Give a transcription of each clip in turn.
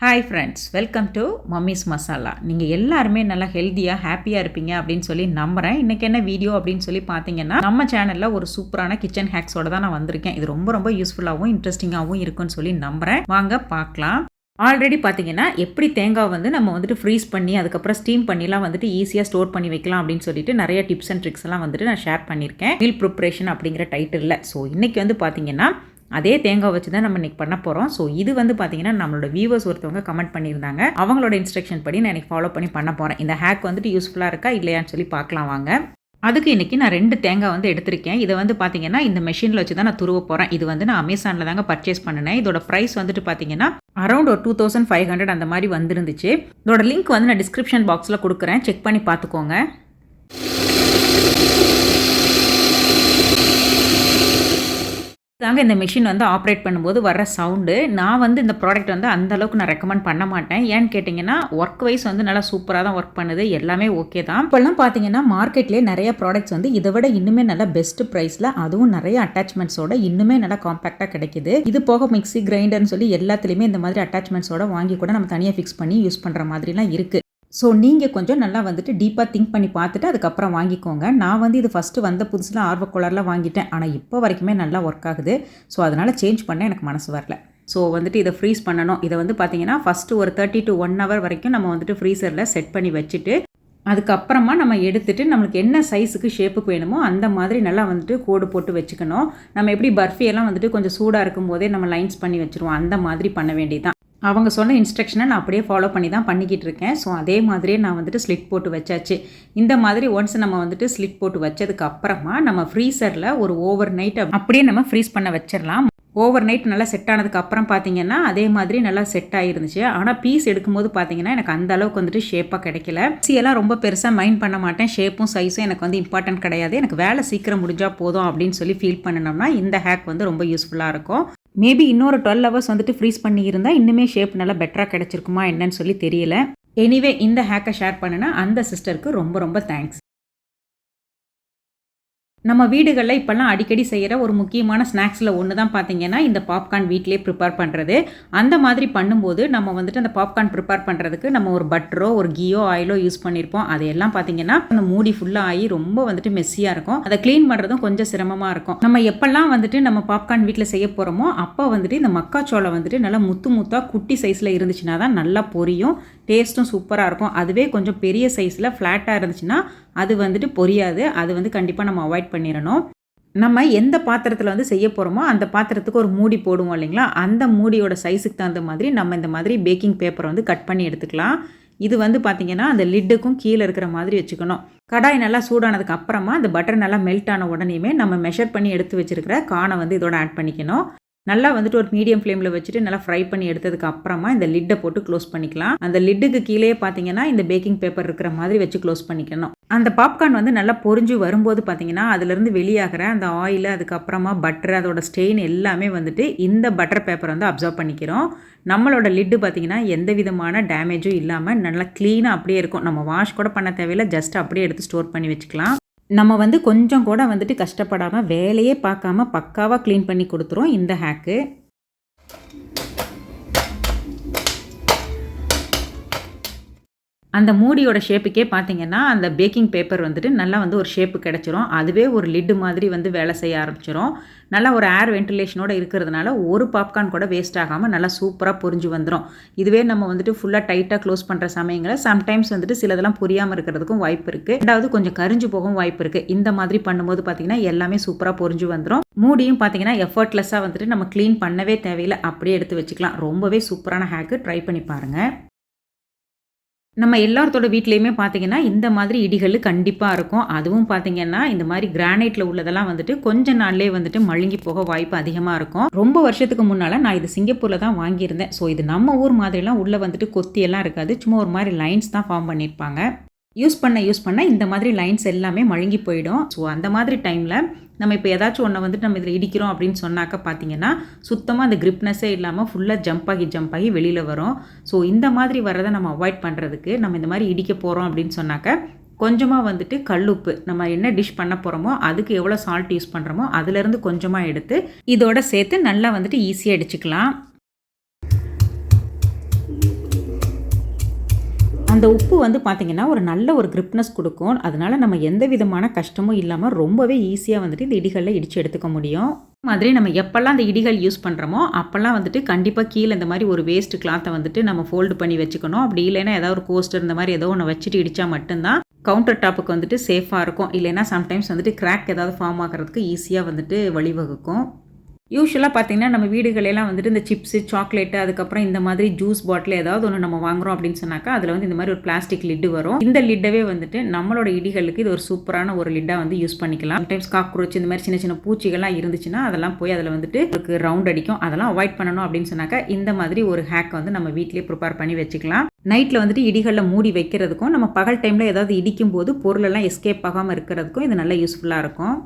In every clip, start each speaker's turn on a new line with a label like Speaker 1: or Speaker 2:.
Speaker 1: Hi friends, welcome to mummy's masala. நீங்கள் எல்லாருமே நல்லா ஹெல்த்தியாக ஹாப்பியாக இருப்பீங்க அப்படின்னு சொல்லி நம்புகிறேன். இன்றைக்கி என்ன வீடியோ அப்படின்னு சொல்லி பார்த்தீங்கன்னா, நம்ம சேனலில் ஒரு சூப்பரான கிச்சன் ஹேக்ஸோட தான் நான் வந்திருக்கேன். இது ரொம்ப யூஸ்ஃபுல்லாகவும் இன்ட்ரெஸ்டிங்காகவும் இருக்குன்னு சொல்லி நம்புகிறேன். வாங்க பார்க்கலாம். ஆல்ரெடி பார்த்தீங்கன்னா எப்படி தேங்காய் நம்ம ஃப்ரீஸ் பண்ணி அதுக்கப்புறம் ஸ்டீம் பண்ணிலாம் ஈஸியாக ஸ்டோர் பண்ணி வைக்கலாம் அப்படின்னு சொல்லிட்டு நிறைய டிப்ஸ் அண்ட் ட்ரிக்ஸ் எல்லாம் நான் ஷேர் பண்ணியிருக்கேன். மீல் ப்ரிப்ரேஷன் அப்படிங்கிற டைட்டிலில். ஸோ இன்றைக்கி பார்த்தீங்கன்னா அதே தேங்காய் வச்சு தான் நம்ம இன்றைக்கி பண்ண போகிறோம். ஸோ இது பார்த்தீங்கன்னா நம்மளோட வியூவர்ஸ் ஒருத்தவங்க கமெண்ட் பண்ணியிருந்தாங்க. அவங்களோட இன்ஸ்ட்ரக்ஷன் படி நான் எனக்கு ஃபாலோ பண்ணி பண்ண போகிறேன். இந்த ஹேக் யூஸ்ஃபுல்லாக இருக்கா இல்லையான்னு சொல்லி பார்க்கலாம் வாங்க. அதுக்கு இன்றைக்கி நான் 2 தேங்காய் எடுத்திருக்கேன். இதை பார்த்தீங்கன்னா இந்த மெஷினில் வச்சு தான் நான் துருவ போகிறேன். இது நான் அமேசானில் தாங்க பர்ச்சேஸ் பண்ணினேன். இதோட ப்ரைஸ் பார்த்தீங்கன்னா அரௌண்ட் ஒரு 2500 அந்த மாதிரி வந்துருந்துச்சு. இதோட லிங்க் நான் டிஸ்கிரிப்ஷன் பாக்ஸில் கொடுக்குறேன், செக் பண்ணி பார்த்துக்கோங்க. தாங்க இந்த மிஷின் ஆப்ரேட் பண்ணும்போது வர சவுண்டு. நான் இந்த ப்ராடக்ட் அந்த அளவுக்கு நான் ரெக்கமெண்ட் பண்ண மாட்டேன். ஏன்னு கேட்டிங்கன்னா ஒர்க் வைஸ் நல்லா சூப்பராக தான் ஒர்க் பண்ணுது, எல்லாமே ஓகே தான். இப்போல்லாம் பார்த்தீங்கன்னா மார்க்கெட்லேயே நிறைய ப்ராடக்ட்ஸ் இதை விட இன்னுமே நல்லா பெஸ்ட் ப்ரைஸில், அதுவும் நிறைய அட்டாச்மெண்ட்ஸோட இன்னுமே நல்லா காம்பேக்டாக கிடைக்குது. இது போக மிக்ஸி கிரைண்டர்னு சொல்லி எல்லாத்துலேயுமே இந்த மாதிரி அட்டாச்மெண்ட்ஸோட வாங்கி கூட நம்ம தனியாக ஃபிக்ஸ் பண்ணி யூஸ் பண்ணுற மாதிரிலாம் இருக்குது. ஸோ நீங்கள் கொஞ்சம் நல்லா டீப்பாக திங்க் பண்ணி பார்த்துட்டு அதுக்கப்புறம் வாங்கிக்கோங்க. நான் இது ஃபஸ்ட்டு வந்த புதுசில் ஆர்வக்கோளரில் வாங்கிட்டேன். ஆனால் இப்போ வரைக்குமே நல்லா ஒர்க் ஆகுது. ஸோ அதனால் சேஞ்ச் பண்ண எனக்கு மனசு வரல. ஸோ இதை ஃப்ரீஸ் பண்ணணும். இதை பார்த்தீங்கன்னா ஃபஸ்ட்டு ஒரு 30 to 1 hour வரைக்கும் நம்ம ஃப்ரீசரில் செட் பண்ணி வச்சுட்டு அதுக்கப்புறமா நம்ம எடுத்துகிட்டு நம்மளுக்கு என்ன சைஸுக்கு ஷேப்புக்கு வேணுமோ அந்த மாதிரி நல்லா கோடு போட்டு வச்சுக்கணும். நம்ம எப்படி பர்ஃபியெல்லாம் கொஞ்சம் சூடாக இருக்கும் போதே நம்ம லைன்ஸ் பண்ணி வச்சுருவோம், அந்த மாதிரி பண்ண வேண்டியதான். அவங்க சொன்ன இன்ஸ்ட்ரக்ஷனை நான் அப்படியே ஃபாலோ பண்ணி தான் பண்ணிக்கிட்டு இருக்கேன். ஸோ அதே மாதிரியே நான் ஸ்லிட் போட்டு வச்சாச்சு. இந்த மாதிரி ஒன்ஸ் நம்ம ஸ்லிட் போட்டு வச்சதுக்கு அப்புறமா நம்ம ஃப்ரீசரில் ஒரு ஓவர் நைட் அப்படியே நம்ம ஃப்ரீஸ் பண்ண வச்சிடலாம். ஓவர் நைட் நல்லா செட் ஆனதுக்கு அப்புறம் பார்த்தீங்கன்னா அதே மாதிரி நல்லா செட் ஆகிருந்துச்சு. ஆனால் பீஸ் எடுக்கும்போது பார்த்தீங்கன்னா எனக்கு அந்த அளவுக்கு ஷேப்பாக கிடைக்கல. எல்லாம் ரொம்ப பெருசாக மைண்ட் பண்ண மாட்டேன். ஷேப்பும் சைஸும் எனக்கு இம்பார்ட்டன்ட் கிடையாது. எனக்கு வேலை சீக்கிரம் முடிஞ்சால் போதும் அப்படின்னு சொல்லி ஃபீல் பண்ணணும்னா இந்த ஹேக் ரொம்ப யூஸ்ஃபுல்லாக இருக்கும். மேபி இன்னொரு 12 hours ஃப்ரீஸ் பண்ணி இருந்தால் இன்னுமே ஷேப் நல்லா பெட்டராக கிடைச்சிருக்குமா என்னன்னு சொல்லி தெரியல. எனிவே இந்த ஹேக்கை ஷேர் பண்ணினா அந்த சிஸ்டருக்கு ரொம்ப தேங்க்ஸ். நம்ம வீடுகளில் இப்போல்லாம் அடிக்கடி செய்கிற ஒரு முக்கியமான ஸ்நாக்ஸில் ஒன்று தான் பார்த்தீங்கன்னா இந்த பாப்கார்ன் வீட்டிலே ப்ரிப்பேர் பண்ணுறது. அந்த மாதிரி பண்ணும்போது நம்ம அந்த பாப்கார்ன் ப்ரிப்பேர் பண்ணுறதுக்கு நம்ம ஒரு பட்டரோ ஒரு கீயோ ஆயிலோ யூஸ் பண்ணியிருப்போம். அதையெல்லாம் பார்த்தீங்கன்னா அந்த மூடி ஃபுல்லாக ஆகி ரொம்ப மெஸ்ஸியாக இருக்கும். அதை க்ளீன் பண்ணுறதும் கொஞ்சம் சிரமமாக இருக்கும். நம்ம எப்போல்லாம் நம்ம பாப்கார்ன் வீட்டில் செய்ய போகிறோமோ அப்போ இந்த மக்காச்சோளம் நல்லா முத்தாக குட்டி சைஸில் இருந்துச்சுன்னா தான் நல்லா பொரியும், டேஸ்ட்டும் சூப்பராக இருக்கும். அதுவே கொஞ்சம் பெரிய சைஸில் ஃப்ளாட்டாக இருந்துச்சுன்னா அது பொரியாது. அது கண்டிப்பாக நம்ம அவாய்ட் பண்ணிடணும். நம்ம எந்த பாத்திரத்தில் செய்ய போகிறோமோ அந்த பாத்திரத்துக்கு ஒரு மூடி போடுவோம் இல்லைங்களா, அந்த மூடியோட சைஸுக்கு தகுந்த மாதிரி நம்ம இந்த மாதிரி பேக்கிங் பேப்பரை கட் பண்ணி எடுத்துக்கலாம். இது பார்த்தீங்கன்னா அந்த லிட்டுக்கும் கீழே இருக்கிற மாதிரி வச்சுக்கணும். கடாய் நல்லா சூடானதுக்கு அப்புறமா அந்த பட்டர் நல்லா மெல்ட் ஆன உடனேயுமே நம்ம மெஷர் பண்ணி எடுத்து வச்சிருக்கிற கானை இதோட ஆட் பண்ணிக்கணும். நல்லா ஒரு மீடியம் ஃப்ளேமில் வச்சுட்டு நல்லா ஃப்ரை பண்ணி எடுத்ததுக்கு அப்புறமா இந்த லிட்டை போட்டு க்ளோஸ் பண்ணிக்கலாம். அந்த லிட்டுக்கு கீழே பார்த்தீங்கன்னா இந்த பேக்கிங் பேப்பர் இருக்கிற மாதிரி வச்சு க்ளோஸ் பண்ணிக்கணும். அந்த பாப்கார்ன் நல்லா பொரிஞ்சு வரும்போது பார்த்தீங்கன்னா அதுலேருந்து வெளியாகிற அந்த ஆயில் அதுக்கப்புறமா பட்டர் அதோட ஸ்டெயின் எல்லாமே இந்த பட்டர் பேப்பர் அப்சர்வ் பண்ணிக்கிறோம். நம்மளோட லிட்டு பார்த்தீங்கன்னா எந்த விதமான டேமேஜும் இல்லாமல் நல்லா க்ளீனாக அப்படியே இருக்கும். நம்ம வாஷ் கூட பண்ண தேவையில்லை, ஜஸ்ட் அப்படியே எடுத்து ஸ்டோர் பண்ணி வச்சுக்கலாம். நம்ம கொஞ்சம் கூட கஷ்டப்படாமல் வேலையே பார்க்காம பக்காவாக க்ளீன் பண்ணி கொடுத்துரும் இந்த ஹேக்கு. அந்த மூடியோட ஷேப்புக்கே பார்த்தீங்கன்னா அந்த பேக்கிங் பேப்பர் நல்லா ஒரு ஷேப்பு கிடச்சிரும். அதுவே ஒரு லிட்டு மாதிரி வேலை செய்ய ஆரம்பிச்சிடும். நல்லா ஒரு ஏர் வென்டிலேஷனோட இருக்கிறதுனால ஒரு பாப்கார்ன் கூட வேஸ்ட் ஆகாமல் நல்லா சூப்பராக பொரிஞ்சு வந்துடும். இதுவே நம்ம ஃபுல்லாக டைட்டாக க்ளோஸ் பண்ணுற சமயங்களில் சம்டைம்ஸ் சிலதெல்லாம் புரியாமல் இருக்கிறதுக்கும் வாய்ப்பு இருக்குது. ரெண்டாவது கொஞ்சம் கரிஞ்சு போகவும் வாய்ப்பு இருக்குது. இந்த மாதிரி பண்ணும்போது பார்த்தீங்கன்னா எல்லாமே சூப்பராக பொரிஞ்சு வந்துடும். மூடியும் பார்த்தீங்கன்னா எஃபர்ட்லெஸ்ஸாக நம்ம க்ளீன் பண்ணவே தேவையில்லை, அப்படியே எடுத்து வச்சுக்கலாம். ரொம்பவே சூப்பரான ஹேக்கு, ட்ரை பண்ணி பாருங்கள். நம்ம எல்லாத்தோட வீட்லேயுமே பார்த்தீங்கன்னா இந்த மாதிரி இடிகள் கண்டிப்பாக இருக்கும். அதுவும் பார்த்தீங்கன்னா இந்த மாதிரி கிரானைட்டில் உள்ளதெல்லாம் கொஞ்ச நாள்லேயே மழுங்கி போக வாய்ப்பு அதிகமாக இருக்கும். ரொம்ப வருஷத்துக்கு முன்னால் நான் இது சிங்கப்பூரில் தான் வாங்கியிருந்தேன். ஸோ இது நம்ம ஊர் மாதிரிலாம் உள்ளே கொத்தியெல்லாம் இருக்காது, சும்மா ஒரு மாதிரி லைன்ஸ் தான் ஃபார்ம் பண்ணியிருப்பாங்க. யூஸ் பண்ண இந்த மாதிரி லைன்ஸ் எல்லாமே மழுங்கி போயிடும். ஸோ அந்த மாதிரி டைமில் நம்ம இப்போ ஏதாச்சும் ஒன்று நம்ம இதில் இடிக்கிறோம் அப்படின்னு சொன்னாக்க பார்த்தீங்கன்னா சுத்தமாக அந்த கிரிப்னஸே இல்லாமல் ஃபுல்லாக ஜம்ப் ஆகி வெளியில் வரும். ஸோ இந்த மாதிரி வர்றதை நம்ம அவாய்ட் பண்ணுறதுக்கு நம்ம இந்த மாதிரி இடிக்க போகிறோம் அப்படின்னு சொன்னாக்க கொஞ்சமாக கல்லுப்பு, நம்ம என்ன டிஷ் பண்ண போகிறோமோ அதுக்கு எவ்வளோ சால்ட் யூஸ் பண்ணுறோமோ அதுலேருந்து கொஞ்சமாக எடுத்து இதோட சேர்த்து நல்லா ஈஸியாக அடிச்சுக்கலாம். அந்த உப்பு வந்து பார்த்திங்கன்னா ஒரு நல்ல ஒரு கிரிப்னஸ் கொடுக்கும். அதனால நம்ம எந்த விதமான கஷ்டமும் இல்லாமல் ரொம்பவே ஈஸியாக வந்துட்டு இந்த இடிகளில் இடித்து எடுத்துக்க முடியும். மாதிரி நம்ம எப்போல்லாம் அந்த இடிகள் யூஸ் பண்ணுறோமோ அப்போல்லாம் வந்துட்டு கண்டிப்பாக கீழே இந்த மாதிரி ஒரு வேஸ்ட் கிளாத்தை வந்துட்டு நம்ம ஃபோல்டு பண்ணி வச்சுக்கணும். அப்படி இல்லைன்னா ஏதாவது ஒரு கோஸ்டர் இந்த மாதிரி ஏதோ ஒன்று வச்சுட்டு இடித்தா மட்டும்தான் கவுண்டர் டாப்புக்கு வந்துட்டு சேஃபாக இருக்கும். இல்லைன்னா சம்டைம்ஸ் வந்துட்டு கிராக் ஏதாவது ஃபார்ம் ஆகிறதுக்கு ஈஸியாக வந்துட்டு வழிவகுக்கும். யூஸ்வலாக பார்த்திங்கன்னா நம்ம வீடுகளெல்லாம் வந்துட்டு இந்த சிப்ஸு, சாக்லேட்டு, அதுக்கப்புறம் இந்த மாதிரி ஜூஸ் பாட்டில் ஏதாவது ஒன்று நம்ம வாங்குகிறோம் அப்படின்னு சொன்னாக்கா அதில் வந்து இந்த மாதிரி ஒரு பிளாஸ்டிக் லிட்டு வரும். இந்த லிட்டவே வந்துட்டு நம்மளோட இடிகளுக்கு இது ஒரு சூப்பரான ஒரு லிட்டாக வந்து யூஸ் பண்ணிக்கலாம். சம்டைம்ஸ் காக்ரோச் இந்த மாதிரி சின்ன சின்ன பூச்சிகள்லாம் இருந்துச்சுன்னா அதெல்லாம் போய் அதில் வந்துட்டு ஒரு ரவுண்ட் அடிக்கும். அதெல்லாம் அவாய்ட் பண்ணணும் அப்படின்னு சொன்னாக்கா இந்த மாதிரி ஒரு ஹேக் வந்து நம்ம வீட்டிலேயே ப்ரிப்பேர் பண்ணி வச்சுக்கலாம். நைட்டில் வந்துட்டு இடிகளில் மூடி வைக்கிறதுக்கும் நம்ம பகல் டைமில் ஏதாவது இடிக்கும் போது பொருளெல்லாம் எஸ்கேப் ஆகாமல் இருக்கிறதுக்கும் இது நல்லா யூஸ்ஃபுல்லாக இருக்கும்.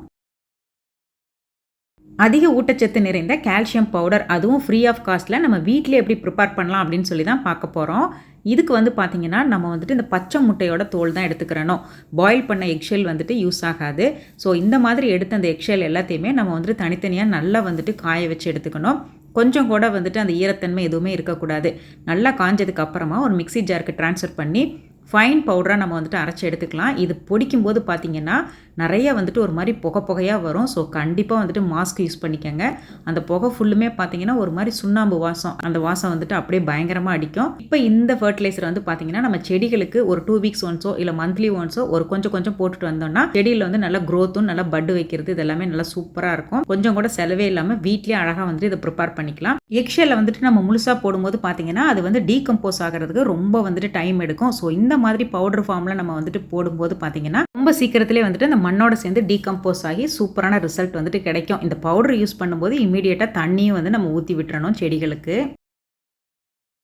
Speaker 1: அதிக ஊட்டச்சத்து நிறைந்த கால்சியம் பவுடர், அதுவும் ஃப்ரீ ஆஃப் காஸ்ட்டில் நம்ம வீட்டிலே எப்படி ப்ரிப்பேர் பண்ணலாம் அப்படின்னு சொல்லி தான் பார்க்க போகிறோம். இதுக்கு வந்து பார்த்திங்கன்னா நம்ம வந்துட்டு இந்த பச்சை முட்டையோட தோல் தான் எடுத்துக்கிறணும். பாயில் பண்ண எக்ஷெல் வந்துட்டு யூஸ் ஆகாது. ஸோ இந்த மாதிரி எடுத்த அந்த எக்ஷெல் எல்லாத்தையுமே நம்ம வந்துட்டு தனித்தனியாக நல்லா வந்துட்டு காய வச்சு எடுத்துக்கணும். கொஞ்சம் கூட வந்துட்டு அந்த ஈரத்தன்மை எதுவுமே இருக்கக்கூடாது. நல்லா காஞ்சதுக்கு அப்புறமா ஒரு மிக்ஸி ஜாருக்கு ட்ரான்ஸ்ஃபர் பண்ணி ஃபைன் பவுடராக நம்ம வந்துட்டு அரைச்சி எடுத்துக்கலாம். இது பொடிக்கும்போது பார்த்திங்கன்னா நிறைய வந்துட்டு ஒரு மாதிரி புகையாக வரும். ஸோ கண்டிப்பாக வந்துட்டு மாஸ்க் யூஸ் பண்ணிக்கோங்க. அந்த புகை ஃபுல்லுமே பார்த்திங்கன்னா ஒரு மாதிரி சுண்ணாம்பு வாசம், அந்த வாசம் வந்துட்டு அப்படியே பயங்கரமாக அடிக்கும். இப்போ இந்த ஃபர்டிலைசர் வந்து பார்த்திங்கன்னா நம்ம செடிகளுக்கு ஒரு 2 வீக்ஸ் ஒன்ஸோ இல்லை மந்த்லி ஒன்ஸோ ஒரு கொஞ்சம் கொஞ்சம் போட்டுட்டு வந்தோம்னா செடியில் வந்து நல்லா க்ரோத்தும் நல்லா பட்டு வைக்கிறது இது எல்லாமே நல்லா சூப்பராக இருக்கும். கொஞ்சம் கூட செலவே இல்லாமல் வீட்லேயே அழகாக வந்துட்டு இதை ப்ரிப்பேர் பண்ணிக்கலாம். எக்ஷெல்லை வந்துட்டு நம்ம முழுசாக போடும்போது பார்த்திங்கன்னா அது வந்து டீகம்போஸ் ஆகிறதுக்கு ரொம்ப வந்துட்டு டைம் எடுக்கும். ஸோ இந்த மாதிரி பவுடர் ஃபார்மில் நம்ம வந்துட்டு போடும்போது பார்த்திங்கன்னா ரொம்ப சீக்கிரத்திலே வந்துட்டு அந்த மண்ணோட சேர்ந்து டீகம்போஸ் ஆகி சூப்பரான ரிசல்ட் வந்துட்டு கிடைக்கும். இந்த பவுடர் யூஸ் பண்ணும்போது இமீடியட்டாக தண்ணியும் வந்து நம்ம ஊற்றி விட்டுறணும் செடிகளுக்கு.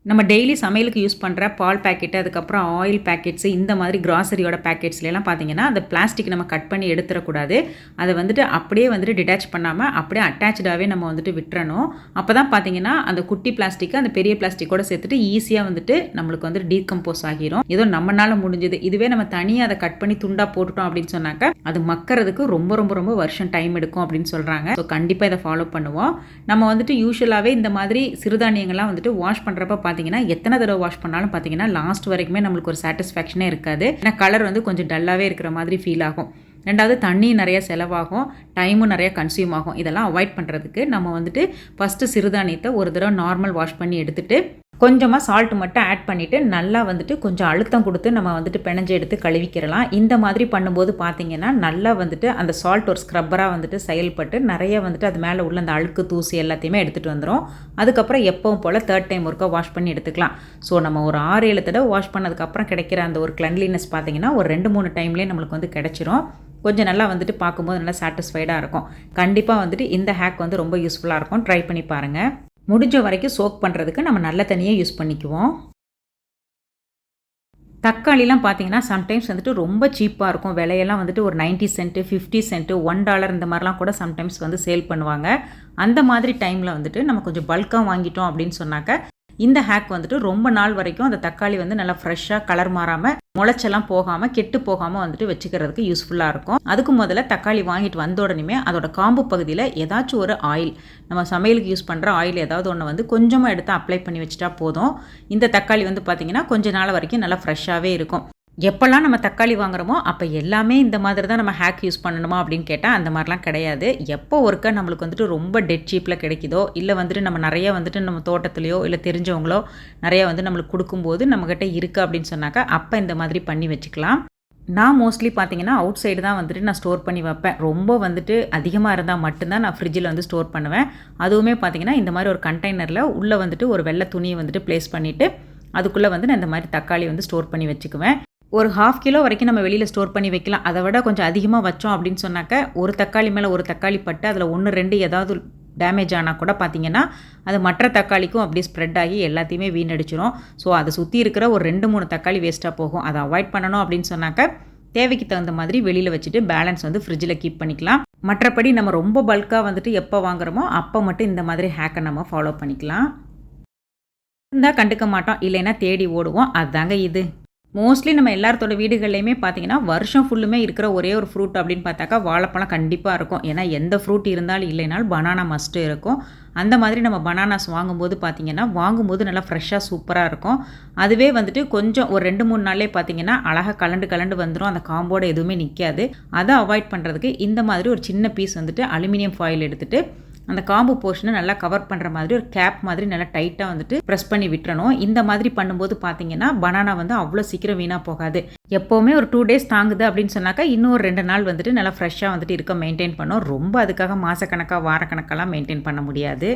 Speaker 1: நம்ம டெய்லி சமையலுக்கு யூஸ் பண்ணுற பால் பேக்கெட்டு, அதுக்கப்புறம் ஆயில் பேக்கெட்ஸு, இந்த மாதிரி கிராசரியோட பேக்கெட்ஸ்லாம் பார்த்திங்கன்னா அந்த பிளாஸ்டிக் நம்ம கட் பண்ணி எடுத்துடக்கூடாது. அதை வந்துட்டு அப்படியே வந்துட்டு டிட்டாச் பண்ணாமல் அப்படியே அட்டாச்சாகவே நம்ம வந்துட்டு விட்டுறணும். அப்போ தான் பார்த்திங்கன்னா அந்த குட்டி பிளாஸ்டிக்கு அந்த பெரிய பிளாஸ்டிக்கோடு சேர்த்துட்டு ஈஸியாக வந்துட்டு நம்மளுக்கு வந்துட்டு டீகம்போஸ் ஆகிரும். ஏதோ நம்மளால் முடிஞ்சது. இதுவே நம்ம தனியாக அதை கட் பண்ணி துண்டாக போட்டுட்டோம் அப்படின்னு சொன்னாக்கா அது மக்கறதுக்கு ரொம்ப ரொம்ப ரொம்ப வருஷம் டைம் எடுக்கும் அப்படின்னு சொல்கிறாங்க. ஸோ கண்டிப்பாக இதை ஃபாலோ பண்ணுவோம். நம்ம வந்துட்டு யூஸ்வலாகவே இந்த மாதிரி சிறுதானியங்கள்லாம் வந்துட்டு வாஷ் பண்ணுறப்ப பார்த்தீங்கன்னா எத்தனை தடவை வாஷ் பண்ணாலும் பார்த்தீங்கன்னா லாஸ்ட் வரைக்குமே நம்மளுக்கு ஒரு சாட்டிஸ்ஃபேக்ஷனே இருக்காது. ஏன்னா கலர் வந்து கொஞ்சம் டல்லாகவே இருக்கிற மாதிரி ஃபீல் ஆகும். ரெண்டாவது தண்ணி நிறைய செலவாகும், டைமும் நிறைய கன்சியூம் ஆகும். இதெல்லாம் அவாய்ட் பண்ணுறதுக்கு நம்ம வந்துட்டு ஃபஸ்ட்டு சிறுதானியத்தை ஒரு தடவை நார்மல் வாஷ் பண்ணி எடுத்துகிட்டு கொஞ்சமாக சால்ட் மட்டும் ஆட் பண்ணிவிட்டு நல்லா வந்துட்டு கொஞ்சம் அழுத்தம் கொடுத்து நம்ம வந்துட்டு பிணைஞ்சு எடுத்து கழுவிக்கிறலாம். இந்த மாதிரி பண்ணும்போது பார்த்திங்கன்னா நல்லா வந்துட்டு அந்த சால்ட் ஒரு ஸ்க்ரப்பராக வந்துட்டு செயல்பட்டு நிறைய வந்துட்டு அது மேலே உள்ள அந்த அழுக்கு தூசி எல்லாத்தையுமே எடுத்துகிட்டு வந்துடும். அதுக்கப்புறம் எப்பவும் போல் 3rd டைம் ஒருக்கா வாஷ் பண்ணி எடுத்துக்கலாம். ஸோ நம்ம ஒரு 6-7 தடவை வாஷ் பண்ணதுக்கப்புறம் கிடைக்கிற அந்த ஒரு கிளென்லினஸ் பார்த்திங்கன்னா ஒரு 2-3 டைம்லேயே நம்மளுக்கு வந்து கிடச்சிரும். கொஞ்சம் நல்லா வந்துட்டு பார்க்கும்போது நல்லா சாட்டிஸ்ஃபைடாக இருக்கும். கண்டிப்பாக வந்துட்டு இந்த ஹேக் வந்து ரொம்ப யூஸ்ஃபுல்லாக இருக்கும். ட்ரை பண்ணி பாருங்கள். முடிஞ்ச வரைக்கும் சோக் பண்ணுறதுக்கு நம்ம நல்ல தண்ணியை யூஸ் பண்ணிக்குவோம். தக்காளிலாம் பார்த்தீங்கன்னா சம்டைம்ஸ் வந்துட்டு ரொம்ப சீப்பாக இருக்கும். விலையெல்லாம் வந்துட்டு ஒரு 90 சென்ட், 50 சென்ட், $1 இந்த மாதிரிலாம் கூட சம்டைம்ஸ் வந்து சேல் பண்ணுவாங்க. அந்த மாதிரி டைமில் வந்துட்டு நம்ம கொஞ்சம் பல்காக வாங்கிட்டோம் அப்படின்னு சொன்னாக்க இந்த ஹேக் வந்துட்டு ரொம்ப நாள் வரைக்கும் அந்த தக்காளி வந்து நல்லா ஃப்ரெஷ்ஷாக கலர் மாறாமல் முளைச்செல்லாம் போகாமல் கெட்டு போகாமல் வந்துட்டு வச்சுக்கிறதுக்கு யூஸ்ஃபுல்லாக இருக்கும். அதுக்கு முதல்ல தக்காளி வாங்கிட்டு வந்த உடனே அதோட காம்பு பகுதியில் ஏதாச்சும் ஒரு ஆயில், நம்ம சமையலுக்கு யூஸ் பண்ணுற ஆயில் ஏதாவது ஒன்று வந்து கொஞ்சமாக எடுத்து அப்ளை பண்ணி வச்சுட்டா போதும். இந்த தக்காளி வந்து பார்த்திங்கன்னா கொஞ்ச நாள் வரைக்கும் நல்லா ஃப்ரெஷ்ஷாகவே இருக்கும். எப்போல்லாம் நம்ம தக்காளி வாங்குறோமோ அப்போ எல்லாமே இந்த மாதிரி தான் நம்ம ஹேக் யூஸ் பண்ணணுமா அப்படின்னு கேட்டால் அந்த மாதிரிலாம் கிடையாது. எப்போ ஒருக்கா நம்மளுக்கு வந்துட்டு ரொம்ப டெட் சீப்பில் கிடைக்குதோ இல்லை வந்துட்டு நம்ம நிறைய வந்துட்டு நம்ம தோட்டத்துலையோ இல்லை தெரிஞ்சவங்களோ நிறைய வந்து நம்மளுக்கு கொடுக்கும்போது நம்மக்கிட்ட இருக்குது அப்படின்னு சொன்னாக்கா அப்போ இந்த மாதிரி பண்ணி வச்சுக்கலாம். நான் மோஸ்ட்லி பார்த்தீங்கன்னா அவுட் சைடு தான் வந்துட்டு நான் ஸ்டோர் பண்ணி வைப்பேன். ரொம்ப வந்துட்டு அதிகமாக இருந்தால் மட்டும்தான் நான் ஃப்ரிட்ஜில் வந்து ஸ்டோர் பண்ணுவேன். அதுவுமே பார்த்தீங்கன்னா இந்த மாதிரி ஒரு கண்டெய்னரில் உள்ளே வந்துட்டு ஒரு வெள்ளை துணியை வந்துட்டு ப்ளேஸ் பண்ணிவிட்டு அதுக்குள்ளே வந்து நான் இந்த மாதிரி தக்காளி வந்து ஸ்டோர் பண்ணி வச்சுக்குவேன். ஒரு 1/2 கிலோ வரைக்கும் நம்ம வெளியில் ஸ்டோர் பண்ணி வைக்கலாம். அதை விட கொஞ்சம் அதிகமாக வச்சோம் அப்படின்னு சொன்னாக்க ஒரு தக்காளி மேலே ஒரு தக்காளி பட்டு அதில் 1-2 ஏதாவது டேமேஜ் ஆனால் கூட பார்த்திங்கன்னா அது மற்ற தக்காளிக்கும் அப்படியே ஸ்ப்ரெட் ஆகி எல்லாத்தையுமே வீணடிச்சிடும். ஸோ அதை சுற்றி இருக்கிற ஒரு 2-3 தக்காளி வேஸ்ட்டாக போகும். அதை அவாய்ட் பண்ணணும் அப்படின்னு சொன்னாக்க தேவைக்கு தகுந்த மாதிரி வெளியில் வச்சுட்டு பேலன்ஸ் வந்து ஃப்ரிட்ஜில் கீப் பண்ணிக்கலாம். மற்றபடி நம்ம ரொம்ப பல்காக வந்துட்டு எப்போ வாங்குறோமோ அப்போ மட்டும் இந்த மாதிரி ஹேக்கை நம்ம ஃபாலோ பண்ணிக்கலாம். இருந்தால் கண்டுக்க மாட்டோம், இல்லைன்னா தேடி ஓடுவோம். அதுதாங்க இது. மோஸ்ட்லி நம்ம எல்லாத்தோட வீடுகள்லையுமே பார்த்தீங்கன்னா, வருஷம் ஃபுல்லுமே இருக்கிற ஒரே ஒரு ஃப்ரூட் அப்படின்னு பார்த்தாக்கா, வாழைப்பழம் கண்டிப்பா இருக்கும். ஏன்னா, எந்த ஃப்ரூட் இருந்தாலும் இல்லைனாலும் பனானா மஸ்ட்டு இருக்கும். அந்த மாதிரி நம்ம பனானாஸ் வாங்கும்போது பார்த்தீங்கன்னா, வாங்கும்போது நல்லா ஃப்ரெஷ்ஷாக சூப்பரா இருக்கும். அதுவே வந்துட்டு கொஞ்சம் ஒரு 2, 3 நாள்லயே பார்த்தீங்கன்னா, அழகா கலண்டு கலண்டு வந்துரும். அந்த காம்போட எதுவுமே நிக்காது. அத அவாய்ட் பண்றதுக்கு இந்த மாதிரி ஒரு சின்ன பீஸ் வந்துட்டு அலுமினியம் ஃபாயில் எடுத்துட்டு அந்த காம்பு போர்ஷனை நல்லா கவர் பண்ணுற மாதிரி ஒரு கேப் மாதிரி நல்லா டைட்டாக வந்துட்டு ப்ரெஸ் பண்ணி விட்டுறணும். இந்த மாதிரி பண்ணும்போது பார்த்தீங்கன்னா பனானா வந்து அவ்வளோ சீக்கிரம் வீணாக போகாது. எப்போவுமே ஒரு 2 டேஸ் தாங்குது அப்படின்னு சொன்னாக்கா இன்னும் ஒரு 2 நாள் வந்துட்டு நல்லா ஃப்ரெஷ்ஷாக வந்துட்டு இருக்க மெயின்டைன் பண்ணோம். ரொம்ப அதுக்காக மாதக்கணக்காக வாரக்கணக்கெல்லாம் மெயின்டைன் பண்ண முடியாது.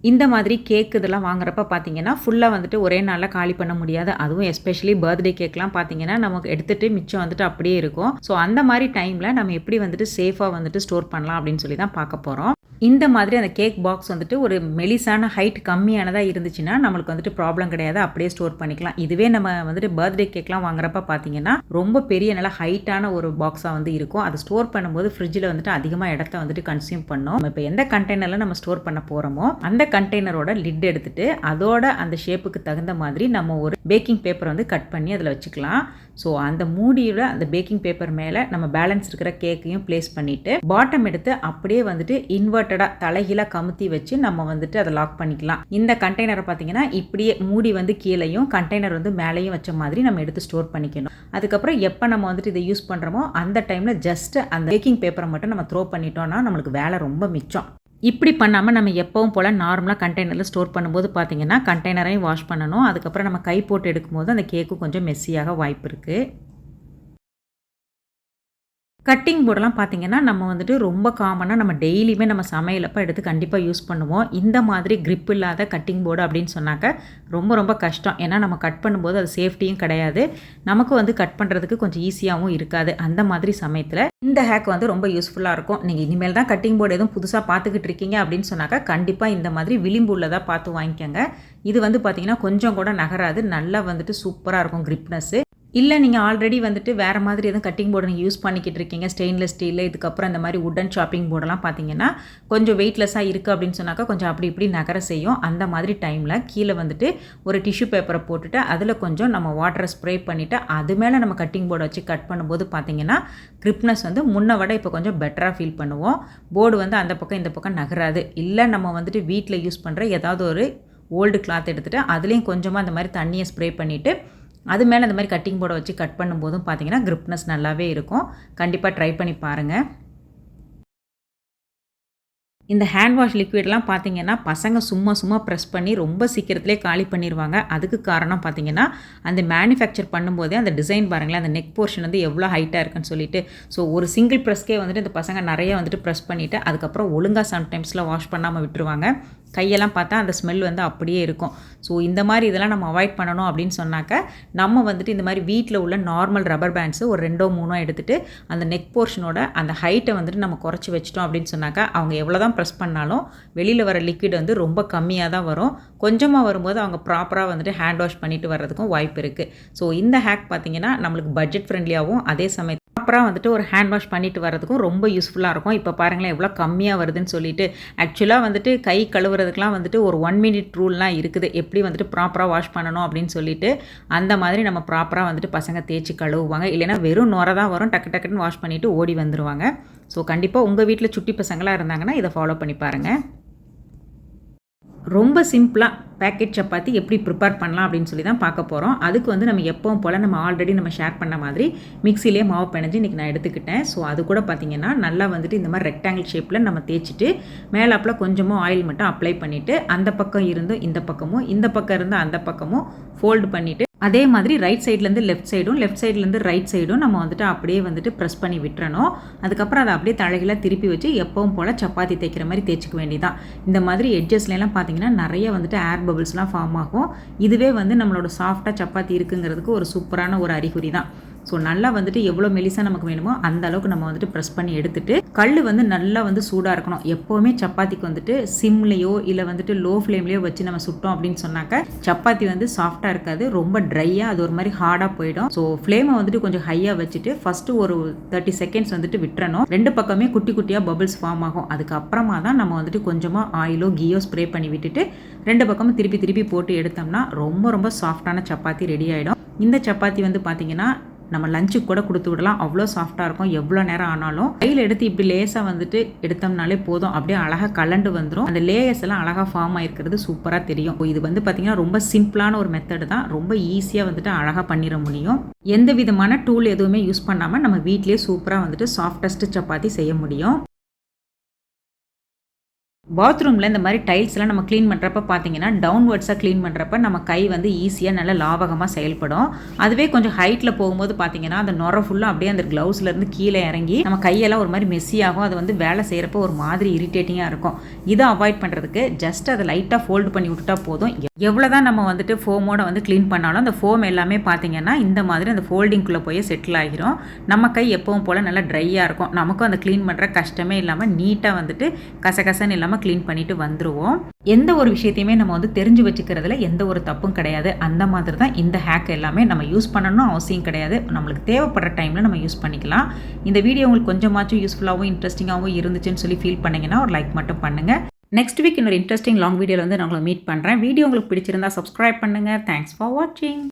Speaker 1: இந்த மாதிரி கேக் இதெல்லாம் வாங்குறப்ப பார்த்தீங்கன்னா, ஃபுல்லா வந்துட்டு ஒரே நாள்ல காலி பண்ண முடியாது. அதுவும் எஸ்பெஷலி பர்த்டே கேக்லாம் பார்த்தீங்கன்னா, நமக்கு எடுத்துட்டு மிச்சம் வந்துட்டு அப்படியே இருக்கும். ஸோ அந்த மாரி டைம்ல நம்ம எப்படி வந்துட்டு சேஃபா வந்துட்டு ஸ்டோர் பண்ணலாம் அப்படின்னு சொல்லி தான் பார்க்க போறோம். இந்த மாதிரி அந்த கேக் பாக்ஸ் வந்துட்டு ஒரு மெலிசான ஹைட் கம்மியானதா இருந்துச்சுன்னா, நம்மளுக்கு வந்துட்டு ப்ராப்ளம் கிடையாது. அப்படியே ஸ்டோர் பண்ணிக்கலாம். இதுவே நம்ம வந்துட்டு பர்த்டே கேக்லாம் வாங்குறப்ப பார்த்தீங்கன்னா, ரொம்ப பெரிய நல்ல ஹைட்டான ஒரு பாக்ஸா வந்து இருக்கும். அது ஸ்டோர் பண்ணும்போது ஃப்ரிட்ஜில வந்துட்டு அதிகமா இடத்த வந்துட்டு கன்சியூம் பண்ணும். இப்போ எந்த கண்டெய்னர்ல நம்ம ஸ்டோர் பண்ண போறோமோ, அந்த கண்டெய்னரோட லிட் எடுத்துட்டு அதோட அந்த ஷேப்புக்கு தகுந்த மாதிரி நம்ம ஒரு பேக்கிங் பேப்பர் வந்து கட் பண்ணி அதில் வச்சுக்கலாம். ஸோ அந்த மூடியோட அந்த பேக்கிங் பேப்பர் மேலே நம்ம பேலன்ஸ் இருக்கிற கேக்கையும் பிளேஸ் பண்ணிவிட்டு பாட்டம் எடுத்து அப்படியே வந்துட்டு இன்வெர்ட்டடாக தலைகீழாக கமுத்தி வச்சு நம்ம வந்துட்டு அதை லாக் பண்ணிக்கலாம். இந்த கண்டெய்னரை பார்த்தீங்கன்னா இப்படியே மூடி வந்து கீழேயும் கண்டெய்னர் வந்து மேலேயும் வச்ச மாதிரி நம்ம எடுத்து ஸ்டோர் பண்ணிக்கணும். அதுக்கப்புறம் எப்போ நம்ம வந்துட்டு இதை யூஸ் பண்ணுறோமோ அந்த டைமில் ஜஸ்ட் அந்த பேக்கிங் பேப்பரை மட்டும் நம்ம த்ரோ பண்ணிட்டோம்னா நம்மளுக்கு வேலை ரொம்ப மிச்சம். இப்படி பண்ணாமல் நம்ம எப்பவும் போல் நார்மலாக கண்டெய்னரில் ஸ்டோர் பண்ணும்போது பார்த்தீங்கன்னா கண்டெய்னரையும் வாஷ் பண்ணணும். அதுக்கப்புறம் நம்ம கை போட்டு எடுக்கும்போது அந்த கேக்கு கொஞ்சம் மெஸ்ஸியாக வாய்ப்பு இருக்குது. கட்டிங் போர்டெல்லாம் பார்த்தீங்கன்னா, நம்ம வந்துட்டு ரொம்ப காமனாக நம்ம டெய்லியுமே நம்ம சமையலப்போ எடுத்து கண்டிப்பாக யூஸ் பண்ணுவோம். இந்த மாதிரி கிரிப் இல்லாத கட்டிங் போர்டு அப்படின்னு சொன்னாக்க ரொம்ப ரொம்ப கஷ்டம். ஏன்னா நம்ம கட் பண்ணும்போது அது சேஃப்டியும் கிடையாது. நமக்கு வந்து கட் பண்ணுறதுக்கு கொஞ்சம் ஈஸியாகவும் இருக்காது. அந்த மாதிரி சமயத்தில் இந்த ஹேக் வந்து ரொம்ப யூஸ்ஃபுல்லாக இருக்கும். நீங்கள் இனிமேல் தான் கட்டிங் போர்டு எதுவும் புதுசாக பார்த்துக்கிட்டு இருக்கீங்க அப்படின்னு சொன்னாக்கா கண்டிப்பாக இந்த மாதிரி விளிம்பு உள்ளதாக பார்த்து வாங்கிக்கோங்க. இது வந்து பார்த்தீங்கன்னா கொஞ்சம் கூட நகராது. நல்லா வந்துட்டு சூப்பராக இருக்கும் கிரிப்னஸ்ஸு. இல்லை நீங்கள் ஆல்ரெடி வந்துட்டு வேறு மாதிரி எதுவும் கட்டிங் போர்டு நீங்கள் யூஸ் பண்ணிக்கிட்டு இருக்கீங்க, ஸ்டெயின்லெஸ் ஸ்டீலு, இதுக்கப்புறம் இந்த மாதிரி வுட்டன் சாப்பிங் போர்டெல்லாம் பார்த்தீங்கன்னா கொஞ்சம் வெயிட்லெஸ்ஸாக இருக்குது அப்படின்னு சொன்னாக்கா கொஞ்சம் அப்படி இப்படி நகர செய்யும். அந்த மாதிரி டைமில் கீழே வந்துட்டு ஒரு டிஷ்யூ பேப்பரை போட்டுட்டு அதில் கொஞ்சம் நம்ம வாட்டரை ஸ்ப்ரே பண்ணிவிட்டு அது மேலே நம்ம கட்டிங் போர்டை வச்சு கட் பண்ணும்போது பார்த்தீங்கன்னா கிரிப்னஸ் வந்து முன்னை விட இப்போ கொஞ்சம் பெட்டராக ஃபீல் பண்ணுவோம். போர்டு வந்து அந்த பக்கம் இந்த பக்கம் நகராது. இல்லை நம்ம வந்துட்டு வீட்டில் யூஸ் பண்ணுற ஏதாவது ஒரு ஓல்டு கிளாத் எடுத்துகிட்டு அதுலேயும் கொஞ்சமாக அந்த மாதிரி தண்ணியை ஸ்ப்ரே பண்ணிவிட்டு அது மேலே அந்த மாதிரி கட்டிங் போர்டை வச்சு கட் பண்ணும்போதும் பார்த்தீங்கன்னா கிரிப்னஸ் நல்லாவே இருக்கும். கண்டிப்பாக ட்ரை பண்ணி பாருங்கள். இந்த ஹேண்ட் வாஷ் லிக்விட்லாம் பார்த்தீங்கன்னா பசங்க சும்மா ப்ரெஸ் பண்ணி ரொம்ப சீக்கிரத்திலே காலி பண்ணிடுவாங்க. அதுக்கு காரணம் பார்த்தீங்கன்னா அந்த மேனுஃபேக்சர் பண்ணும்போதே அந்த டிசைன் பாருங்களேன், அந்த நெக் போர்ஷன் வந்து எவ்வளோ ஹைட்டாக இருக்குன்னு சொல்லிட்டு. ஸோ ஒரு சிங்கிள் ப்ரெஸ்க்கே வந்துட்டு இந்த பசங்க நிறைய வந்துட்டு ப்ரெஸ் பண்ணிவிட்டு அதுக்கப்புறம் ஒழுங்காக சம்டைம்ஸில் வாஷ் பண்ணாமல் விட்டுருவாங்க. கையெல்லாம் பார்த்தா அந்த ஸ்மெல் வந்து அப்படியே இருக்கும். ஸோ இந்த மாதிரி இதெல்லாம் நம்ம அவாய்ட் பண்ணணும் அப்படின்னு சொன்னாக்க நம்ம வந்துட்டு இந்த மாதிரி வீட்டில் உள்ள நார்மல் ரப்பர் பேண்ட்ஸு ஒரு 2 3 எடுத்துகிட்டு அந்த நெக் போர்ஷனோட அந்த ஹைட்டை வந்துட்டு நம்ம குறைச்சி வச்சிட்டோம் அப்படின்னு சொன்னாக்கா அவங்க எவ்வளோ தான் ப்ரெஸ் பண்ணாலும் வெளியில் வர லிக்விட் வந்து ரொம்ப கம்மியாக தான் வரும். கொஞ்சமாக வரும்போது அவங்க ப்ராப்பராக வந்துட்டு ஹேண்ட் வாஷ் பண்ணிட்டு வர்றதுக்கும் வாய்ப்பு இருக்குது. ஸோ இந்த ஹேக் பார்த்திங்கன்னா நம்மளுக்கு பட்ஜெட் ஃப்ரெண்ட்லியாகவும் அதே சமயத்தில் ப்ராப்பராக வந்துட்டு ஒரு ஹேண்ட் வாஷ் பண்ணிட்டு வரதுக்கும் ரொம்ப யூஸ்ஃபுல்லாக இருக்கும். இப்போ பாருங்களேன் எவ்வளோ கம்மியாக வருதுன்னு சொல்லிட்டு. ஆக்சுவலாக வந்துட்டு கை கழுவுறதுக்குலாம் வந்துட்டு ஒரு 1 மினிட் ரூல்லாம் இருக்குது. எப்படி வந்துட்டு ப்ராப்பராக வாஷ் பண்ணணும் அப்படின்னு சொல்லிட்டு அந்த மாதிரி நம்ம ப்ராப்பராக வந்துட்டு பசங்க தேய்ச்சி கழுவுவாங்க. இல்லைனா வெறும் நுரை தான் வரும், டக்கு டக்குன்னு வாஷ் பண்ணிவிட்டு ஓடி வந்துடுவாங்க. ஸோ கண்டிப்பாக உங்கள் வீட்டில் சுட்டி பசங்களாக இருந்தாங்கன்னா இதை ஃபாலோ பண்ணி பாருங்கள். ரொம்ப சிம்பிளாக பேக்கெட் சப்பாத்தி எப்படி ப்ரிப்பேர் பண்ணலாம் அப்படின்னு சொல்லி தான் பார்க்க போகிறோம். அதுக்கு வந்து நம்ம எப்பவும் போல் நம்ம ஆல்ரெடி நம்ம ஷேர் பண்ண மாதிரி மிக்சிலே மாவு பிணைஞ்சு இன்றைக்கி நான் எடுத்துக்கிட்டேன். ஸோ அது கூட பார்த்திங்கன்னா நல்லா வந்துட்டு இந்த மாதிரி ரெக்டாங்கிள் ஷேப்பில் நம்ம தேய்ச்சிட்டு மேலாப்பில் கொஞ்சமாக ஆயில் மட்டும் அப்ளை பண்ணிவிட்டு அந்த பக்கம் இருந்து இந்த பக்கமும் இந்த பக்கம் இருந்து அந்த பக்கமும் ஃபோல்டு பண்ணிவிட்டு அதே மாதிரி ரைட் சைட்லேருந்து லெஃப்ட் சைடும் லெஃப்ட் சைட்லேருந்து ரைட் சைடும் நம்ம வந்துட்டு அப்படியே வந்துட்டு ப்ரெஸ் பண்ணி விட்டுறணும். அதுக்கப்புறம் அதை அப்படியே தலைகளாக திருப்பி வச்சு எப்பவும் போல் சப்பாத்தி தேய்க்கிற மாதிரி தேய்ச்சிக்க வேண்டியதான். இந்த மாதிரி எட்ஜஸ்லாம் பார்த்தீங்கன்னா நிறைய வந்துட்டு ஏர் பபிள்ஸ்லாம் ஃபார்ம் ஆகும். இதுவே வந்து நம்மளோட சாஃப்டாக சப்பாத்தி இருக்குங்கிறதுக்கு ஒரு சூப்பரான ஒரு அறிகுறி தான். ஸோ நல்லா வந்துட்டு எவ்வளோ மெலிசா நமக்கு வேணுமோ அந்த அளவுக்கு நம்ம வந்துட்டு ப்ரெஸ் பண்ணி எடுத்துட்டு கல் வந்து நல்லா வந்து சூடாக இருக்கணும். எப்போவுமே சப்பாத்திக்கு வந்துட்டு சிம்லேயோ இல்லை வந்துட்டு லோ ஃப்ளேம்லேயோ வச்சு நம்ம சுட்டோம் அப்படின்னு சொன்னாக்க சப்பாத்தி வந்து சாஃப்டாக இருக்காது, ரொம்ப ட்ரையாக அது ஒரு மாதிரி ஹார்டாக போயிடும். ஸோ ஃப்ளேமை வந்துட்டு கொஞ்சம் ஹையாக வச்சுட்டு ஃபஸ்ட்டு ஒரு 30 செகண்ட்ஸ் வந்துட்டு விட்டுறணும். 2 பக்கமே குட்டி குட்டியாக பபிள்ஸ் ஃபார்ம் ஆகும். அதுக்கப்புறமா தான் நம்ம வந்துட்டு கொஞ்சமாக ஆயிலோ கீயோ ஸ்ப்ரே பண்ணி விட்டுட்டு 2 பக்கமும் திருப்பி திருப்பி போட்டு எடுத்தோம்னா ரொம்ப ரொம்ப சாஃப்டான சப்பாத்தி ரெடி ஆகிடும். இந்த சப்பாத்தி வந்து பார்த்திங்கன்னா நம்ம லஞ்சுக்கு கூட கொடுத்து விடலாம், அவ்வளோ சாஃப்டாக இருக்கும். எவ்வளோ நேரம் ஆனாலும் கையில் எடுத்து இப்படி லேஸாக வந்துட்டு எடுத்தோம்னாலே போதும், அப்படியே அழகாக கலண்டு வந்துடும். அந்த லேயர்ஸ் எல்லாம் அழகாக ஃபார்ம் ஆகிருக்கிறது சூப்பராக தெரியும். இது வந்து பார்த்திங்கன்னா ரொம்ப சிம்பிளான ஒரு மெத்தடு தான், ரொம்ப ஈஸியாக வந்துட்டு அழகாக பண்ணிட முடியும். எந்த விதமான டூல் எதுவுமே யூஸ் பண்ணாமல் நம்ம வீட்லேயே சூப்பராக வந்துட்டு சாஃப்டஸ்ட் சப்பாத்தி செய்ய முடியும். பாத்ரூமில் இந்த மாதிரி டைல்ஸ்லாம் நம்ம க்ளீன் பண்ணுறப்ப பார்த்தீங்கன்னா டவுன்வர்ட்ஸாக க்ளீன் பண்ணுறப்ப நம்ம கை வந்து ஈஸியாக நல்லா லாவகமாக செயல்படும். அதுவே கொஞ்சம் ஹைட்டில் போகும்போது பார்த்தீங்கன்னா அந்த நுர ஃபுல்லாக அப்படியே அந்த க்ளவுஸ்லேருந்து கீழே இறங்கி நம்ம கையெல்லாம் ஒரு மாதிரி மெஸ்ஸியாகும். அது வந்து வேலை செய்கிறப்ப ஒரு மாதிரி இரிட்டேட்டிங்காக இருக்கும். இதை அவாய்ட் பண்ணுறதுக்கு ஜஸ்ட் அதை லைட்டாக ஃபோல்டு பண்ணி விட்டுட்டா போதும். எவ்வளோ தான் நம்ம வந்துட்டு ஃபோமோட வந்து க்ளீன் பண்ணாலும் அந்த ஃபோம் எல்லாமே பார்த்தீங்கன்னா இந்த மாதிரி அந்த ஃபோல்டிங்குள்ளே போய் செட்டில் ஆகிரும். நம்ம கை எப்பவும் போல் நல்லா ட்ரையாக இருக்கும். நமக்கும் அந்த க்ளீன் பண்ணுற கஷ்டமே இல்லாமல் நீட்டாக வந்துட்டு கசகசன்னு இல்லாமல் க்ளீன் பண்ணிட்டு வந்துருவோம். எந்த ஒரு விஷயத்தையுமே நம்ம வந்து தெரிஞ்சு வச்சுக்கிறதுல எந்த ஒரு தப்பும் கிடையாது. அந்த மாதிரி தான் இந்த ஹேக் எல்லாமே நம்ம யூஸ் பண்ணணும் அவசியம் கிடையாது. நம்மளுக்கு தேவைப்படுற டைமில் நம்ம யூஸ் பண்ணிக்கலாம். இந்த வீடியோ உங்களுக்கு கொஞ்சமாச்சும் யூஸ்ஃபுல்லாகவும் இன்ட்ரெஸ்டிங்காகவும் இருந்துச்சுன்னு சொல்லி ஃபீல் பண்ணிங்கன்னா ஒரு லைக் மட்டும் பண்ணுங்கள். நெக்ஸ்ட் வீக் இன்னொரு இன்ட்ரெஸ்டிங் லாங் வீடியோவில் வந்து நான் உங்களை மீட் பண்ணுறேன். வீடியோ உங்களுக்கு பிடிச்சிருந்தா சப்ஸ்கிரைப் பண்ணுங்கள். தேங்க்ஸ் ஃபார் வாட்சிங்.